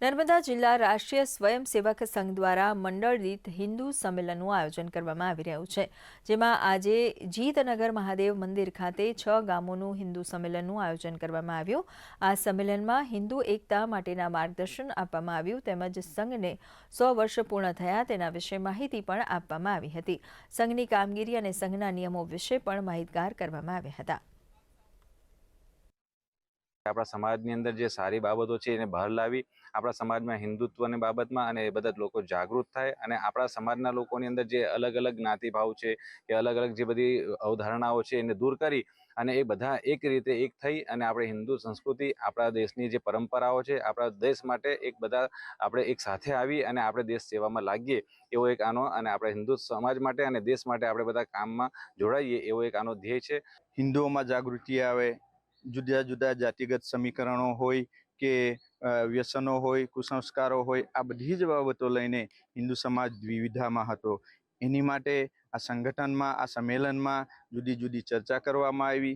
નર્મદા જિલ્લા રાષ્ટ્રીય સ્વયંસેવક સંઘ દ્વારા મંડળ દીઠ હિન્દુ સંમેલનનું આયોજન કરવામાં આવી રહ્યું છે, જેમાં આજે જીતનગર મહાદેવ મંદિર ખાતે 6 ગામોનું હિન્દુ સંમેલનનું આયોજન કરવામાં આવ્યું। આ સંમેલનમાં હિન્દુ એકતા માટેના માર્ગદર્શન આપવામાં આવ્યું તેમજ સંઘને 100 વર્ષ પૂર્ણ થયા તેના વિશે માહિતી પણ આપવામાં આવી હતી। સંઘની કામગીરી અને સંઘના નિયમો વિશે પણ માહિતગાર કરવામાં આવ્યા હતા। આપણા સમાજની અંદર જે સારી બાબતો છે એને બહાર લાવી આપણા સમાજમાં હિન્દુત્વની બાબતમાં અને એ બધા લોકો જાગૃત થાય અને આપણા સમાજના લોકોની અંદર જે અલગ અલગ જ્ઞાતિભાવ છે કે અલગ અલગ જે બધી અવધારણાઓ છે એને દૂર કરી અને એ બધા એક રીતે એક થઈ અને આપણે હિન્દુ સંસ્કૃતિ આપણા દેશની જે પરંપરાઓ છે આપણા દેશ માટે એક બધા આપણે એક સાથે આવી અને આપણે દેશ સેવામાં લાગીએ એવો એક આનો અને આપણે હિન્દુ સમાજ માટે અને દેશ માટે આપણે બધા કામમાં જોડાઈએ એવો એક આનો ધ્યેય છે। હિન્દુઓમાં જાગૃતિ આવે, જુદા જુદા જાતિગત સમીકરણો હોય કે વ્યસનો હોય, કુસંસ્કારો હોય, આ બધી જ બાબતો લઈને હિન્દુ સમાજ દ્વિવિધામાં હતો। એની માટે આ સંગઠનમાં, આ સંમેલનમાં જુદી જુદી ચર્ચા કરવામાં આવી